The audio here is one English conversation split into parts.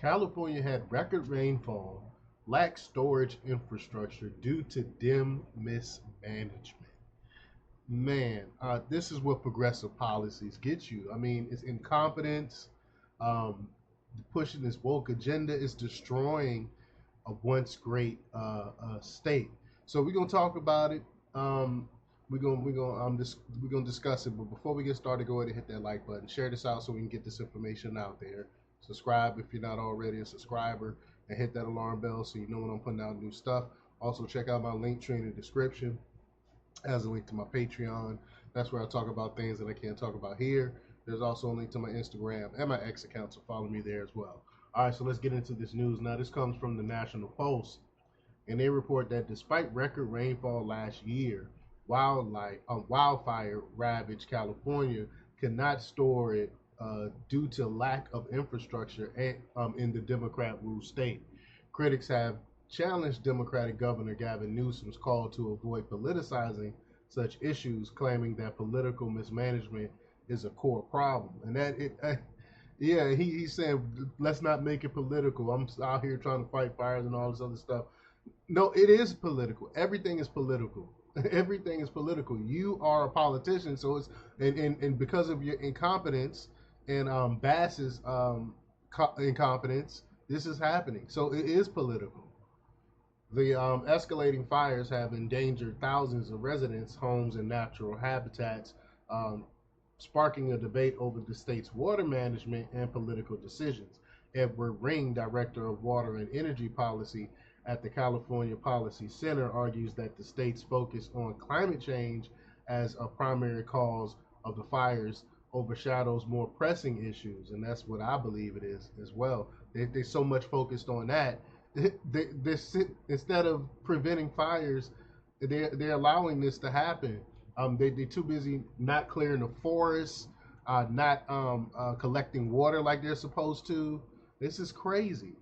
California had record rainfall, lacked storage infrastructure due to dim mismanagement. Man, this is what progressive policies get you. I mean, it's incompetence, um, pushing this woke agenda is destroying a once great state. So we're gonna talk about it. We're gonna discuss it. But before we get started, go ahead and hit that like button, share this out so we can get this information out there. Subscribe if you're not already a subscriber, and hit that alarm bell so you know when I'm putting out new stuff. Also, check out my link tree in the description as a link to my Patreon. That's where I talk about things that I can't talk about here. There's also a link to my Instagram and my X account, so follow me there as well. All right, so let's get into this news. Now, this comes from the National Post, and they report that despite record rainfall last year, wildfire ravaged California could not store it due to lack of infrastructure in the Democrat-ruled state. Critics have challenged Democratic Governor Gavin Newsom's call to avoid politicizing such issues, claiming that political mismanagement is a core problem, and that yeah, he's saying let's not make it political. I'm out here trying to fight fires and all this other stuff. No, it is political. Everything is political. Everything is political. You are a politician, so it's and because of your incompetence and Bass's incompetence, this is happening. So it is political. The escalating fires have endangered thousands of residents, homes, and natural habitats, um, sparking a debate over the state's water management and political decisions. Edward Ring, director of water and energy policy at the California Policy Center, argues that the state's focus on climate change as a primary cause of the fires overshadows more pressing issues, and that's what I believe it is as well. They're so much focused on that. Instead of preventing fires, they're allowing this to happen. They're too busy not clearing the forests, not collecting water like they're supposed to. This is crazy.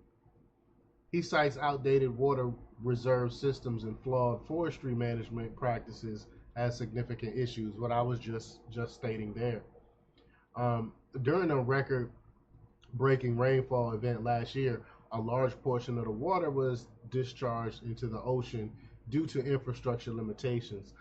He cites outdated water reserve systems and flawed forestry management practices as significant issues. What I was just stating there. During a record-breaking rainfall event last year, a large portion of the water was discharged into the ocean due to infrastructure limitations.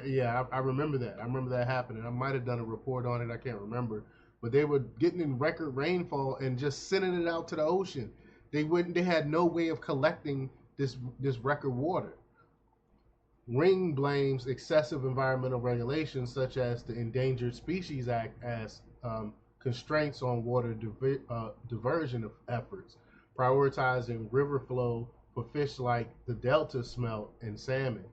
Yeah, I remember that. I remember that happening. I might have done a report on it. I can't remember, but they were getting in record rainfall and just sending it out to the ocean. They wouldn't. They had no way of collecting this record water. Ring blames excessive environmental regulations such as the Endangered Species Act as constraints on water diversion efforts, prioritizing river flow for fish like the delta smelt and salmon.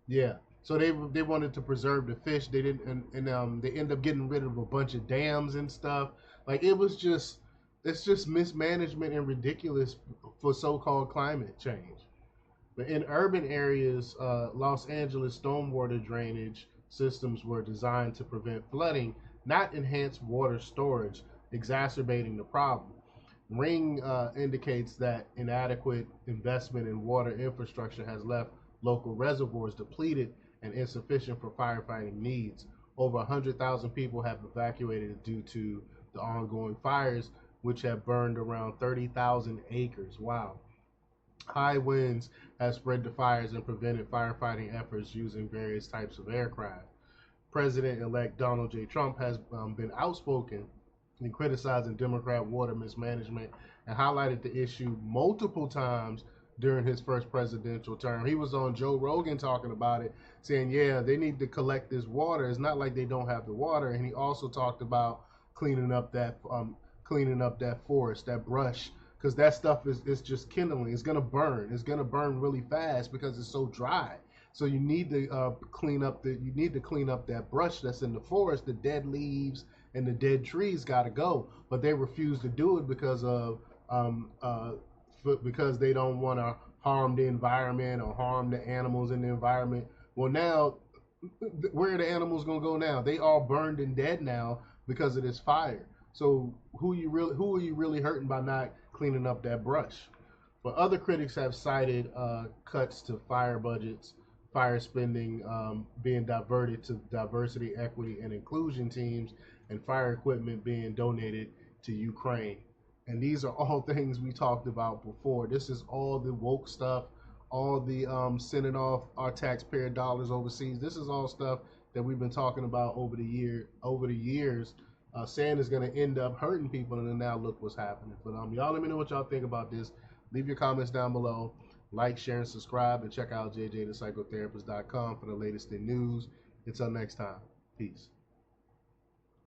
Yeah, so they wanted to preserve the fish. They didn't, and they end up getting rid of a bunch of dams and stuff. Like it's just mismanagement and ridiculous for so-called climate change. But in urban areas, Los Angeles stormwater drainage systems were designed to prevent flooding, not enhance water storage, exacerbating the problem. Ring indicates that inadequate investment in water infrastructure has left local reservoirs depleted and insufficient for firefighting needs. Over 100,000 people have evacuated due to the ongoing fires, which have burned around 30,000 acres. Wow. High winds have spread the fires and prevented firefighting efforts using various types of aircraft. President-elect Donald J. Trump has been outspoken in criticizing Democrat water mismanagement and highlighted the issue multiple times during his first presidential term. He was on Joe Rogan talking about it, saying, yeah, they need to collect this water. It's not like they don't have the water. And he also talked about cleaning up that forest, that brush, because that stuff is just kindling. It's gonna burn. It's gonna burn really fast because it's so dry. So you need to clean up that brush that's in the forest. The dead leaves and the dead trees got to go, but they refuse to do it because they don't want to harm the environment or harm the animals in the environment. Well, now where are the animals gonna go now? They all burned and dead now because of this fire. So who are you really hurting by not cleaning up that brush? But other critics have cited cuts to fire budgets, fire spending being diverted to diversity, equity, and inclusion teams, and fire equipment being donated to Ukraine. And these are all things we talked about before. This is all the woke stuff, all the sending off our taxpayer dollars overseas. This is all stuff that we've been talking about over the years, saying is going to end up hurting people, and then now look what's happening. But y'all let me know what y'all think about this. Leave your comments down below. Like, share, and subscribe, and check out jjthepsychotherapist.com for the latest in news. Until next time, peace.